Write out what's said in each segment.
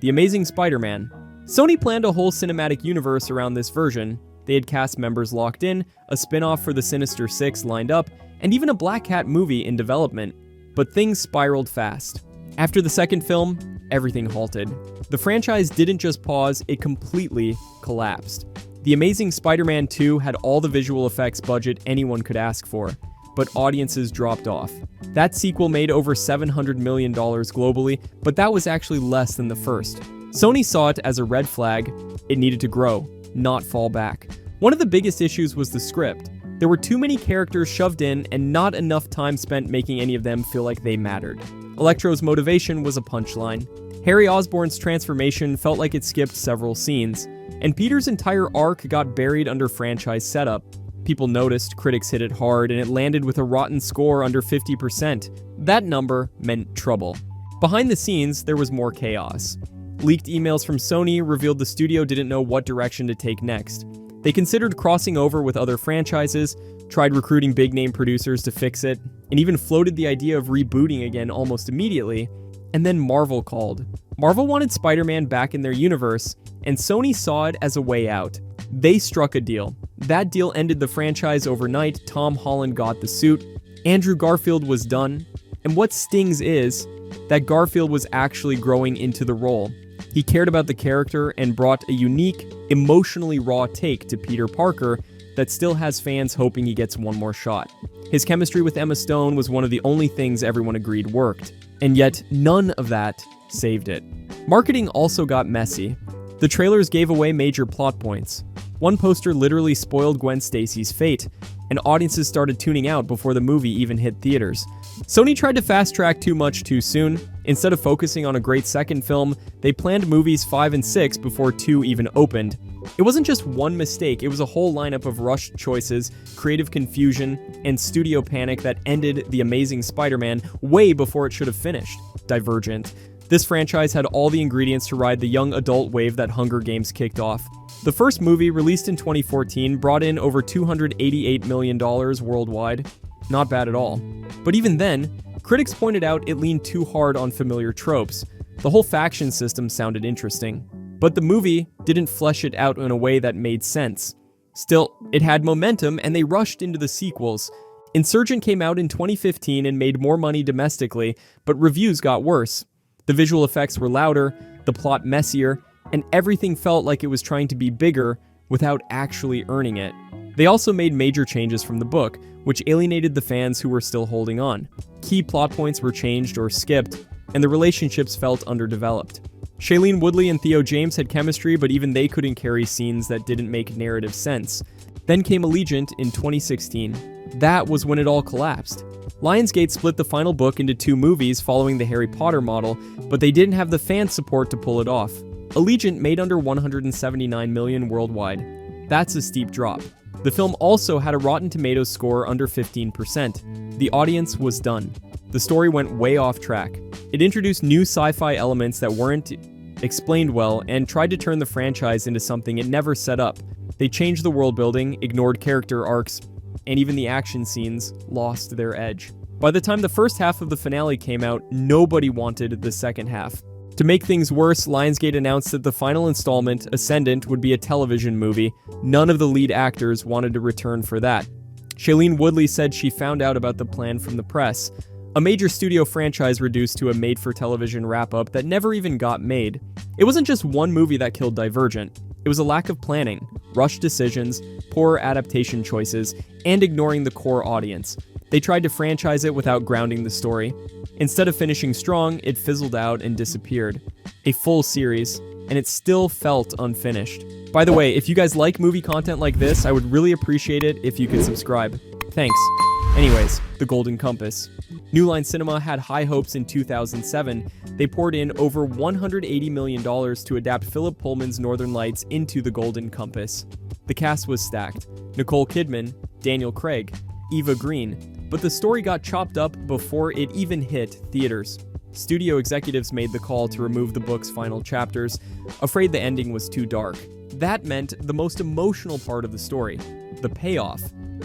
The Amazing Spider-Man. Sony planned a whole cinematic universe around this version. They had cast members locked in, a spin-off for the Sinister Six lined up, and even a Black Cat movie in development. But things spiraled fast. After the second film, everything halted. The franchise didn't just pause, it completely collapsed. The Amazing Spider-Man 2 had all the visual effects budget anyone could ask for, but audiences dropped off. That sequel made over $700 million globally, but that was actually less than the first. Sony saw it as a red flag. It needed to grow, not fall back. One of the biggest issues was the script. There were too many characters shoved in and not enough time spent making any of them feel like they mattered. Electro's motivation was a punchline. Harry Osborn's transformation felt like it skipped several scenes, and Peter's entire arc got buried under franchise setup. People noticed, critics hit it hard, and it landed with a rotten score under 50%. That number meant trouble. Behind the scenes, there was more chaos. Leaked emails from Sony revealed the studio didn't know what direction to take next. They considered crossing over with other franchises, tried recruiting big-name producers to fix it, and even floated the idea of rebooting again almost immediately. And then Marvel called. Marvel wanted Spider-Man back in their universe, and Sony saw it as a way out. They struck a deal. That deal ended the franchise overnight. Tom Holland got the suit. Andrew Garfield was done. And what stings is that Garfield was actually growing into the role. He cared about the character and brought a unique, emotionally raw take to Peter Parker that still has fans hoping he gets one more shot. His chemistry with Emma Stone was one of the only things everyone agreed worked, and yet none of that saved it. Marketing also got messy. The trailers gave away major plot points. One poster literally spoiled Gwen Stacy's fate, and audiences started tuning out before the movie even hit theaters. Sony tried to fast-track too much too soon. Instead of focusing on a great second film, they planned movies 5 and 6 before 2 even opened. It wasn't just one mistake, it was a whole lineup of rushed choices, creative confusion, and studio panic that ended The Amazing Spider-Man way before it should have finished. Divergent. This franchise had all the ingredients to ride the young adult wave that Hunger Games kicked off. The first movie, released in 2014, brought in over $288 million worldwide. Not bad at all. But even then, critics pointed out it leaned too hard on familiar tropes. The whole faction system sounded interesting. But the movie didn't flesh it out in a way that made sense. Still, it had momentum, and they rushed into the sequels. Insurgent came out in 2015 and made more money domestically, but reviews got worse. The visual effects were louder, the plot messier, and everything felt like it was trying to be bigger without actually earning it. They also made major changes from the book, which alienated the fans who were still holding on. Key plot points were changed or skipped, and the relationships felt underdeveloped. Shailene Woodley and Theo James had chemistry, but even they couldn't carry scenes that didn't make narrative sense. Then came Allegiant in 2016. That was when it all collapsed. Lionsgate split the final book into 2 movies following the Harry Potter model, but they didn't have the fan support to pull it off. Allegiant made under $179 million worldwide. That's a steep drop. The film also had a Rotten Tomatoes score under 15%. The audience was done. The story went way off track. It introduced new sci-fi elements that weren't explained well and tried to turn the franchise into something it never set up. They changed the world building, ignored character arcs, and even the action scenes lost their edge. By the time the first half of the finale came out, nobody wanted the second half. To make things worse, Lionsgate announced that the final installment, Ascendant, would be a television movie. None of the lead actors wanted to return for that. Shailene Woodley said she found out about the plan from the press. A major studio franchise reduced to a made-for-television wrap-up that never even got made. It wasn't just one movie that killed Divergent. It was a lack of planning, rushed decisions, poor adaptation choices, and ignoring the core audience. They tried to franchise it without grounding the story. Instead of finishing strong, it fizzled out and disappeared. A full series, and it still felt unfinished. By the way, if you guys like movie content like this, I would really appreciate it if you could subscribe. Thanks. Anyways, The Golden Compass. New Line Cinema had high hopes in 2007. They poured in over $180 million to adapt Philip Pullman's Northern Lights into The Golden Compass. The cast was stacked. Nicole Kidman, Daniel Craig, Eva Green. But the story got chopped up before it even hit theaters. Studio executives made the call to remove the book's final chapters, afraid the ending was too dark. That meant the most emotional part of the story, the payoff,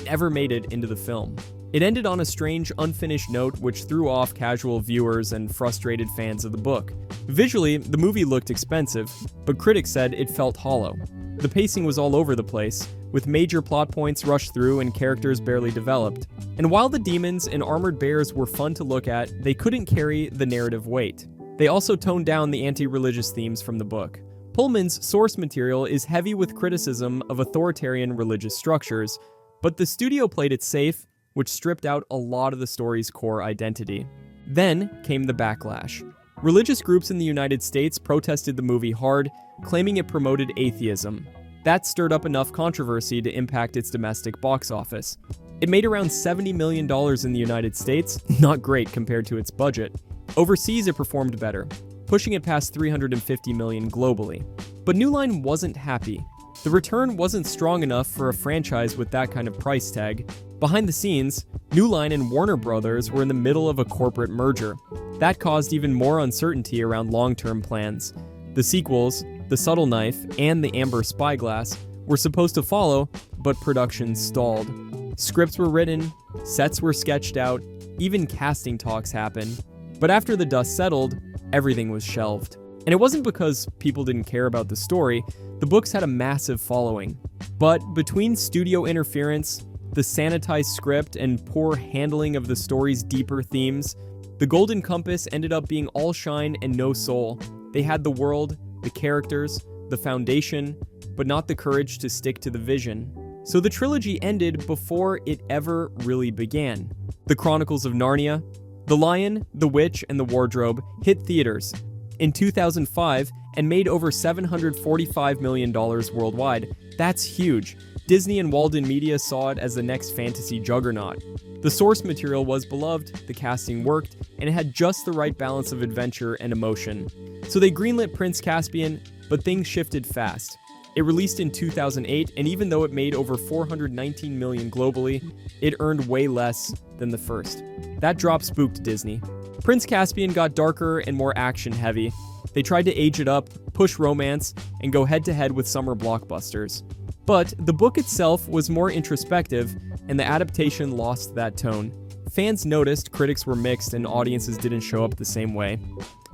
never made it into the film. It ended on a strange, unfinished note which threw off casual viewers and frustrated fans of the book. Visually, the movie looked expensive, but critics said it felt hollow. The pacing was all over the place, with major plot points rushed through and characters barely developed. And while the demons and armored bears were fun to look at, they couldn't carry the narrative weight. They also toned down the anti-religious themes from the book. Pullman's source material is heavy with criticism of authoritarian religious structures, but the studio played it safe, which stripped out a lot of the story's core identity. Then came the backlash. Religious groups in the United States protested the movie hard, claiming it promoted atheism. That stirred up enough controversy to impact its domestic box office. It made around $70 million in the United States, not great compared to its budget. Overseas, it performed better, pushing it past $350 million globally. But New Line wasn't happy. The return wasn't strong enough for a franchise with that kind of price tag. Behind the scenes, New Line and Warner Brothers were in the middle of a corporate merger. That caused even more uncertainty around long-term plans. The sequels, The Subtle Knife and The Amber Spyglass, were supposed to follow, but production stalled. Scripts were written, sets were sketched out, even casting talks happened. But after the dust settled, everything was shelved. And it wasn't because people didn't care about the story. The books had a massive following. But between studio interference, the sanitized script, and poor handling of the story's deeper themes, The Golden Compass ended up being all shine and no soul. They had the world, the characters, the foundation, but not the courage to stick to the vision. So the trilogy ended before it ever really began. The Chronicles of Narnia, The Lion, the Witch, and the Wardrobe hit theaters in 2005 and made over $745 million worldwide. That's huge. Disney and Walden Media saw it as the next fantasy juggernaut. The source material was beloved, the casting worked, and it had just the right balance of adventure and emotion. So they greenlit Prince Caspian, but things shifted fast. It released in 2008, and even though it made over $419 million globally, it earned way less than the first. That drop spooked Disney. Prince Caspian got darker and more action-heavy. They tried to age it up, push romance, and go head-to-head with summer blockbusters. But the book itself was more introspective, and the adaptation lost that tone. Fans noticed, critics were mixed, and audiences didn't show up the same way.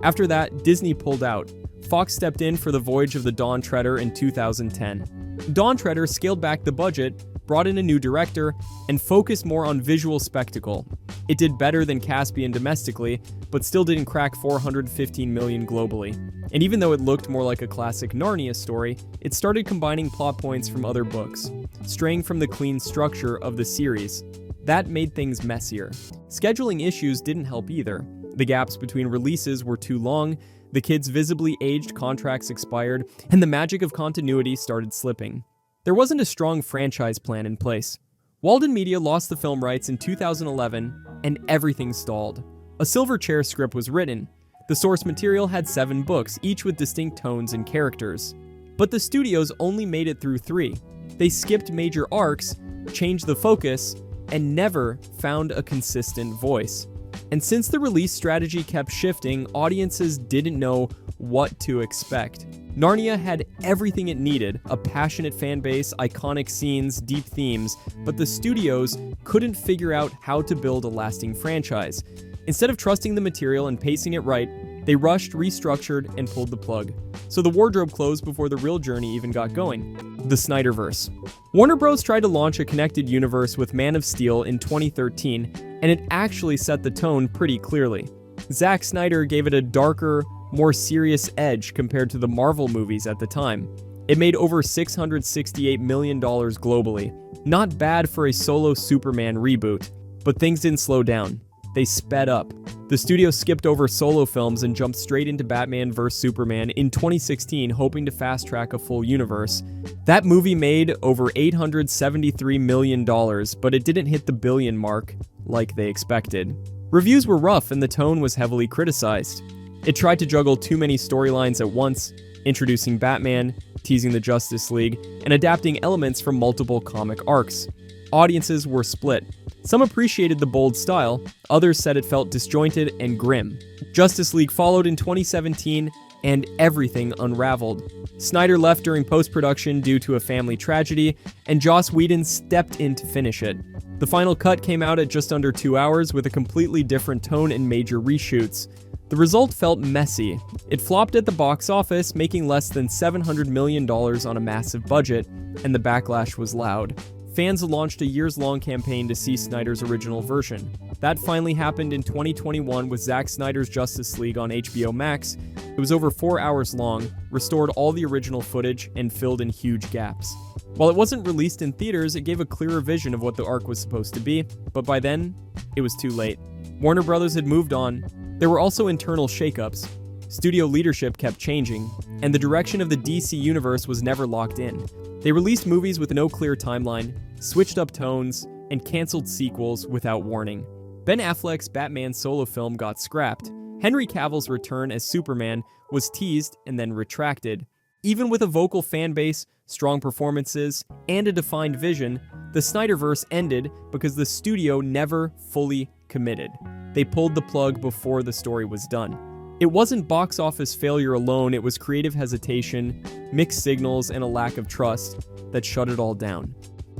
After that, Disney pulled out. Fox stepped in for The Voyage of the Dawn Treader in 2010. Dawn Treader scaled back the budget, brought in a new director, and focused more on visual spectacle. It did better than Caspian domestically, but still didn't crack $415 million globally. And even though it looked more like a classic Narnia story, it started combining plot points from other books, straying from the clean structure of the series. That made things messier. Scheduling issues didn't help either. The gaps between releases were too long, the kids' visibly aged contracts expired, and the magic of continuity started slipping. There wasn't a strong franchise plan in place. Walden Media lost the film rights in 2011, and everything stalled. A Silverchair script was written. The source material had 7 books, each with distinct tones and characters. But the studios only made it through 3. They skipped major arcs, changed the focus, and never found a consistent voice. And since the release strategy kept shifting, audiences didn't know what to expect. Narnia had everything it needed, a passionate fan base, iconic scenes, deep themes, but the studios couldn't figure out how to build a lasting franchise. Instead of trusting the material and pacing it right, they rushed, restructured, and pulled the plug. So the wardrobe closed before the real journey even got going. The Snyderverse. Warner Bros. Tried to launch a connected universe with Man of Steel in 2013, and it actually set the tone pretty clearly. Zack Snyder gave it a darker, more serious edge compared to the Marvel movies at the time. It made over $668 million globally. Not bad for a solo Superman reboot, but things didn't slow down. They sped up. The studio skipped over solo films and jumped straight into Batman vs. Superman in 2016, hoping to fast-track a full universe. That movie made over $873 million, but it didn't hit the billion mark like they expected. Reviews were rough and the tone was heavily criticized. It tried to juggle too many storylines at once, introducing Batman, teasing the Justice League, and adapting elements from multiple comic arcs. Audiences were split. Some appreciated the bold style, others said it felt disjointed and grim. Justice League followed in 2017, and everything unraveled. Snyder left during post-production due to a family tragedy, and Joss Whedon stepped in to finish it. The final cut came out at just under 2 hours with a completely different tone and major reshoots. The result felt messy. It flopped at the box office, making less than $700 million on a massive budget, and the backlash was loud. Fans launched a years-long campaign to see Snyder's original version. That finally happened in 2021 with Zack Snyder's Justice League on HBO Max. It was over 4 hours long, restored all the original footage, and filled in huge gaps. While it wasn't released in theaters, it gave a clearer vision of what the arc was supposed to be, but by then, it was too late. Warner Brothers had moved on. There were also internal shakeups. Studio leadership kept changing, and the direction of the DC universe was never locked in. They released movies with no clear timeline, switched up tones, and canceled sequels without warning. Ben Affleck's Batman solo film got scrapped. Henry Cavill's return as Superman was teased and then retracted. Even with a vocal fan base, strong performances, and a defined vision, the Snyderverse ended because the studio never fully committed. They pulled the plug before the story was done. It wasn't box office failure alone, it was creative hesitation, mixed signals, and a lack of trust that shut it all down.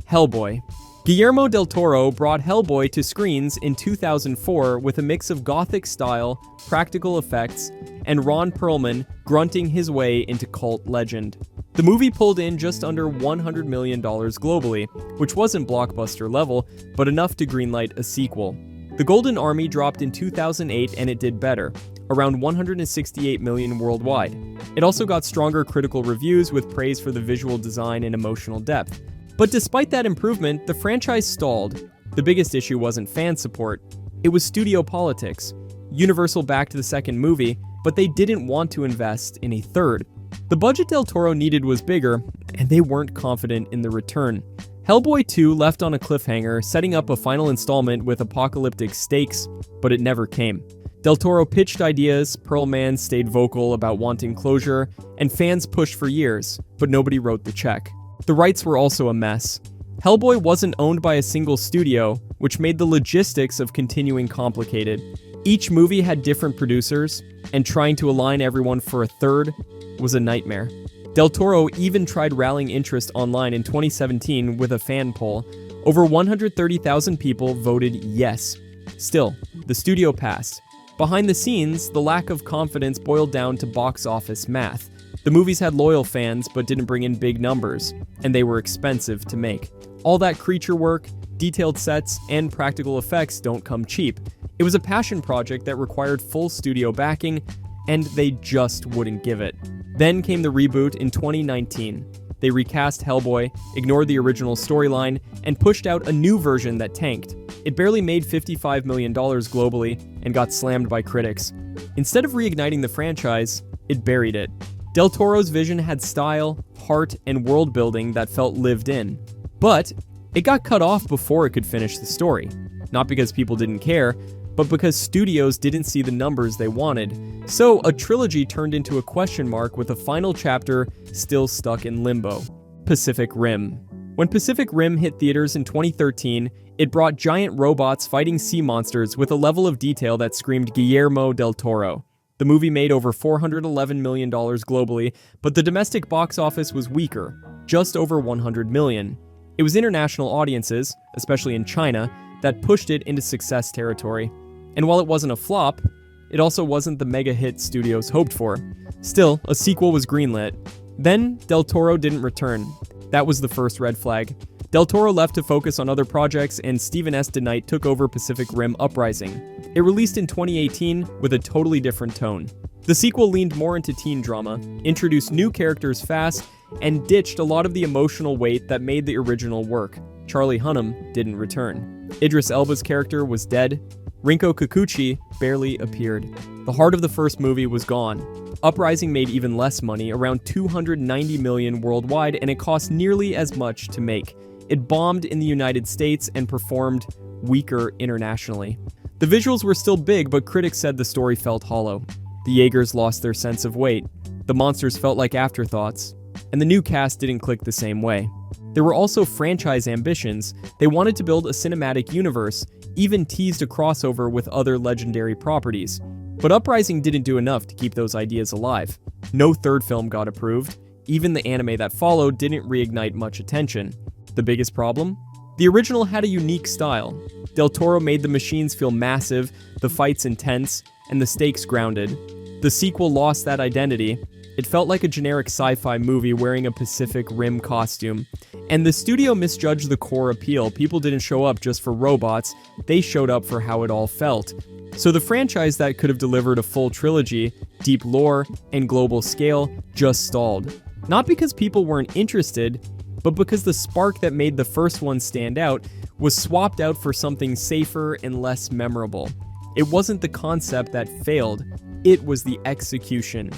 Hellboy. Guillermo del Toro brought Hellboy to screens in 2004 with a mix of gothic style, practical effects, and Ron Perlman grunting his way into cult legend. The movie pulled in just under $100 million globally, which wasn't blockbuster level, but enough to greenlight a sequel. The Golden Army dropped in 2008 and it did better, around $168 million worldwide. It also got stronger critical reviews with praise for the visual design and emotional depth. But despite that improvement, the franchise stalled. The biggest issue wasn't fan support, it was studio politics. Universal backed the second movie, but they didn't want to invest in a third. The budget Del Toro needed was bigger, and they weren't confident in the return. Hellboy 2 left on a cliffhanger, setting up a final installment with apocalyptic stakes, but it never came. Del Toro pitched ideas, Perlman stayed vocal about wanting closure, and fans pushed for years, but nobody wrote the check. The rights were also a mess. Hellboy wasn't owned by a single studio, which made the logistics of continuing complicated. Each movie had different producers, and trying to align everyone for a third was a nightmare. Del Toro even tried rallying interest online in 2017 with a fan poll. Over 130,000 people voted yes. Still, the studio passed. Behind the scenes, the lack of confidence boiled down to box office math. The movies had loyal fans but didn't bring in big numbers, and they were expensive to make. All that creature work, detailed sets, and practical effects don't come cheap. It was a passion project that required full studio backing, and they just wouldn't give it. Then came the reboot in 2019. They recast Hellboy, ignored the original storyline, and pushed out a new version that tanked. It barely made $55 million globally and got slammed by critics. Instead of reigniting the franchise, it buried it. Del Toro's vision had style, heart, and world building that felt lived in. But it got cut off before it could finish the story. Not because people didn't care, but because studios didn't see the numbers they wanted. So a trilogy turned into a question mark with a final chapter still stuck in limbo. Pacific Rim. When Pacific Rim hit theaters in 2013, it brought giant robots fighting sea monsters with a level of detail that screamed Guillermo del Toro. The movie made over $411 million globally, but the domestic box office was weaker, just over $100 million. It was international audiences, especially in China, that pushed it into success territory. And while it wasn't a flop, it also wasn't the mega hit studios hoped for. Still, a sequel was greenlit. Then, Del Toro didn't return. That was the first red flag. Del Toro left to focus on other projects, and Steven S. DeKnight took over Pacific Rim Uprising. It released in 2018 with a totally different tone. The sequel leaned more into teen drama, introduced new characters fast, and ditched a lot of the emotional weight that made the original work. Charlie Hunnam didn't return. Idris Elba's character was dead. Rinko Kikuchi barely appeared. The heart of the first movie was gone. Uprising made even less money, around $290 million worldwide, and it cost nearly as much to make. It bombed in the United States and performed weaker internationally. The visuals were still big, but critics said the story felt hollow. The Jaegers lost their sense of weight. The monsters felt like afterthoughts. And the new cast didn't click the same way. There were also franchise ambitions. They wanted to build a cinematic universe, even teased a crossover with other legendary properties. But Uprising didn't do enough to keep those ideas alive. No third film got approved. Even the anime that followed didn't reignite much attention. The biggest problem? The original had a unique style. Del Toro made the machines feel massive, the fights intense, and the stakes grounded. The sequel lost that identity. It felt like a generic sci-fi movie wearing a Pacific Rim costume. And the studio misjudged the core appeal. People didn't show up just for robots, they showed up for how it all felt. So the franchise that could have delivered a full trilogy, deep lore, and global scale just stalled. Not because people weren't interested, but because the spark that made the first one stand out was swapped out for something safer and less memorable. It wasn't the concept that failed, it was the execution.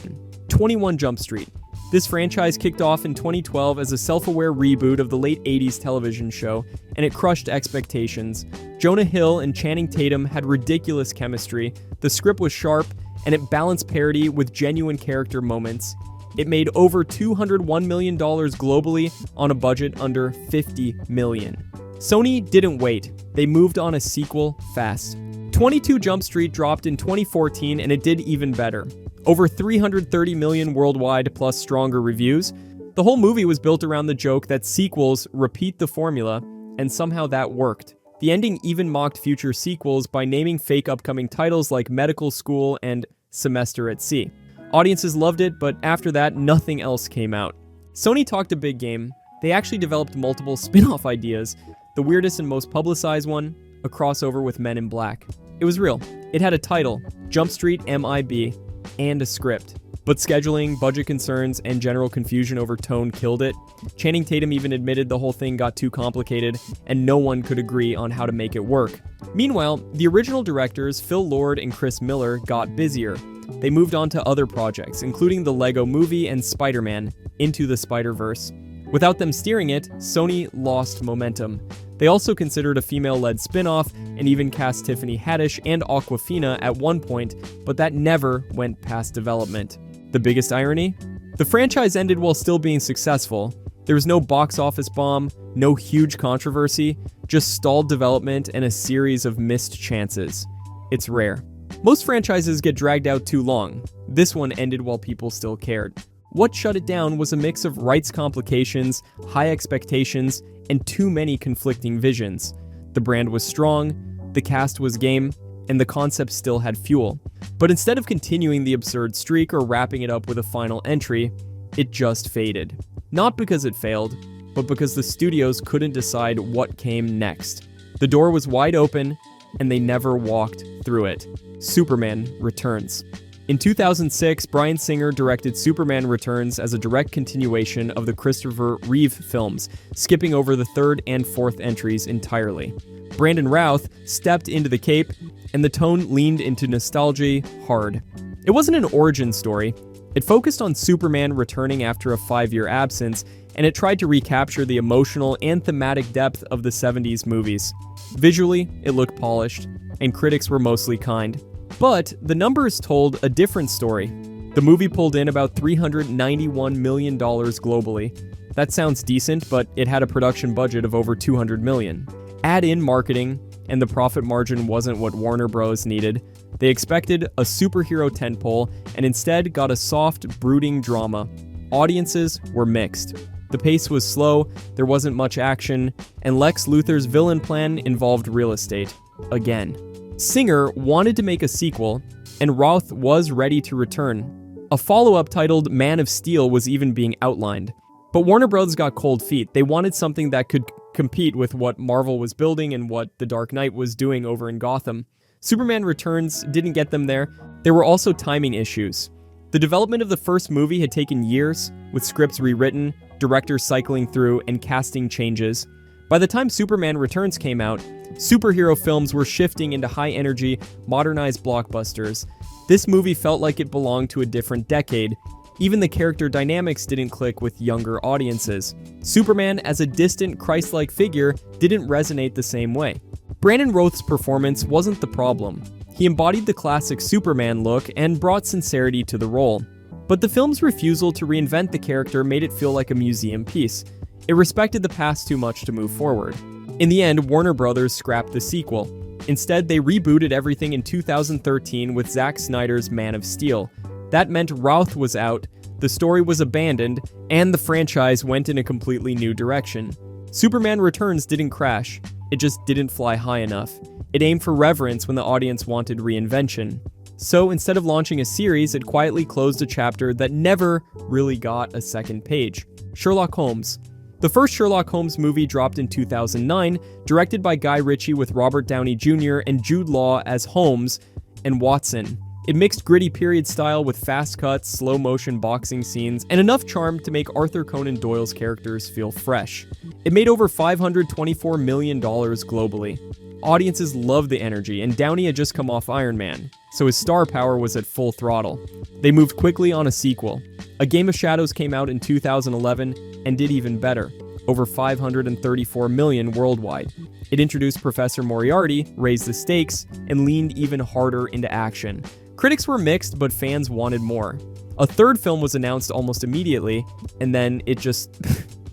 21 Jump Street. This franchise kicked off in 2012 as a self-aware reboot of the late 80s television show, and it crushed expectations. Jonah Hill and Channing Tatum had ridiculous chemistry, the script was sharp, and it balanced parody with genuine character moments. It made over $201 million globally on a budget under $50 million. Sony didn't wait. They moved on a sequel fast. 22 Jump Street dropped in 2014 and it did even better. Over 330 million worldwide plus stronger reviews. The whole movie was built around the joke that sequels repeat the formula, and somehow that worked. The ending even mocked future sequels by naming fake upcoming titles like Medical School and Semester at Sea. Audiences loved it, but after that, nothing else came out. Sony talked a big game. They actually developed multiple spin-off ideas. The weirdest and most publicized one, a crossover with Men in Black. It was real. It had a title, Jump Street MIB, and a script. But scheduling, budget concerns, and general confusion over tone killed it. Channing Tatum even admitted the whole thing got too complicated, and no one could agree on how to make it work. Meanwhile, the original directors, Phil Lord and Chris Miller, got busier. They moved on to other projects, including the Lego Movie and Spider-Man, Into the Snyderverse. Without them steering it, Sony lost momentum. They also considered a female-led spin-off and even cast Tiffany Haddish and Awkwafina at one point, but that never went past development. The biggest irony? The franchise ended while still being successful. There was no box office bomb, no huge controversy, just stalled development and a series of missed chances. It's rare. Most franchises get dragged out too long. This one ended while people still cared. What shut it down was a mix of rights complications, high expectations, and too many conflicting visions. The brand was strong, the cast was game, and the concept still had fuel. But instead of continuing the absurd streak or wrapping it up with a final entry, it just faded. Not because it failed, but because the studios couldn't decide what came next. The door was wide open, and they never walked through it. Superman Returns. In 2006, Bryan Singer directed Superman Returns as a direct continuation of the Christopher Reeve films, skipping over the third and fourth entries entirely. Brandon Routh stepped into the cape, and the tone leaned into nostalgia hard. It wasn't an origin story. It focused on Superman returning after a 5-year absence, and it tried to recapture the emotional and thematic depth of the 70s movies. Visually, it looked polished, and critics were mostly kind. But the numbers told a different story. The movie pulled in about $391 million globally. That sounds decent, but it had a production budget of over $200 million. Add in marketing, and the profit margin wasn't what Warner Bros. Needed. They expected a superhero tentpole, and instead got a soft, brooding drama. Audiences were mixed. The pace was slow, there wasn't much action, and Lex Luthor's villain plan involved real estate. Again. Singer wanted to make a sequel, and Roth was ready to return. A follow-up titled Man of Steel was even being outlined. But Warner Bros. Got cold feet. They wanted something that could compete with what Marvel was building and what The Dark Knight was doing over in Gotham. Superman Returns didn't get them there. There were also timing issues. The development of the first movie had taken years, with scripts rewritten, directors cycling through, and casting changes. By the time Superman Returns came out, superhero films were shifting into high-energy, modernized blockbusters. This movie felt like it belonged to a different decade. Even the character dynamics didn't click with younger audiences. Superman as a distant, Christ-like figure didn't resonate the same way. Brandon Routh's performance wasn't the problem. He embodied the classic Superman look and brought sincerity to the role. But the film's refusal to reinvent the character made it feel like a museum piece. It respected the past too much to move forward. In the end, Warner Bros. Scrapped the sequel. Instead, they rebooted everything in 2013 with Zack Snyder's Man of Steel. That meant Routh was out, the story was abandoned, and the franchise went in a completely new direction. Superman Returns didn't crash, it just didn't fly high enough. It aimed for reverence when the audience wanted reinvention. So instead of launching a series, it quietly closed a chapter that never really got a second page. Sherlock Holmes. The first Sherlock Holmes movie dropped in 2009, directed by Guy Ritchie with Robert Downey Jr. and Jude Law as Holmes and Watson. It mixed gritty period style with fast cuts, slow motion boxing scenes, and enough charm to make Arthur Conan Doyle's characters feel fresh. It made over $524 million globally. Audiences loved the energy, and Downey had just come off Iron Man, so his star power was at full throttle. They moved quickly on a sequel. A Game of Shadows came out in 2011 and did even better, over $534 million worldwide. It introduced Professor Moriarty, raised the stakes, and leaned even harder into action. Critics were mixed, but fans wanted more. A third film was announced almost immediately, and then it just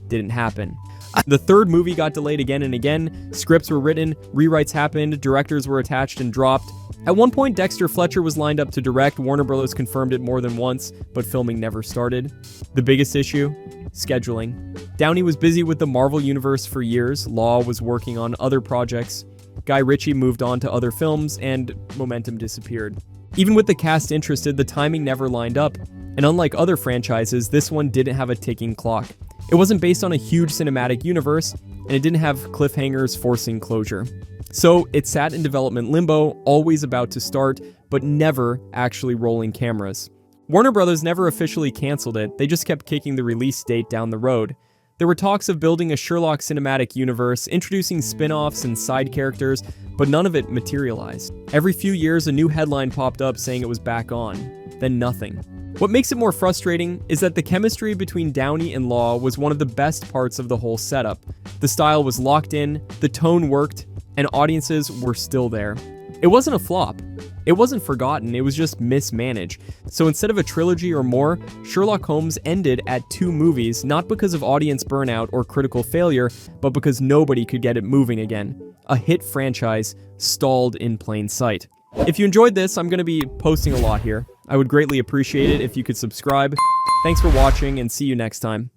didn't happen. The third movie got delayed again and again, scripts were written, rewrites happened, directors were attached and dropped. At one point, Dexter Fletcher was lined up to direct. Warner Bros. Confirmed it more than once, but filming never started. The biggest issue? Scheduling. Downey was busy with the Marvel Universe for years, Law was working on other projects, Guy Ritchie moved on to other films, and momentum disappeared. Even with the cast interested, the timing never lined up, and unlike other franchises, this one didn't have a ticking clock. It wasn't based on a huge cinematic universe, and it didn't have cliffhangers forcing closure. So it sat in development limbo, always about to start, but never actually rolling cameras. Warner Bros. Never officially canceled it, they just kept kicking the release date down the road. There were talks of building a Sherlock cinematic universe, introducing spin-offs and side characters, but none of it materialized. Every few years, a new headline popped up saying it was back on, then nothing. What makes it more frustrating is that the chemistry between Downey and Law was one of the best parts of the whole setup. The style was locked in, the tone worked, and audiences were still there. It wasn't a flop. It wasn't forgotten, it was just mismanaged. So instead of a trilogy or more, Sherlock Holmes ended at 2 movies, not because of audience burnout or critical failure, but because nobody could get it moving again. A hit franchise stalled in plain sight. If you enjoyed this, I'm going to be posting a lot here. I would greatly appreciate it if you could subscribe. Thanks for watching, and see you next time.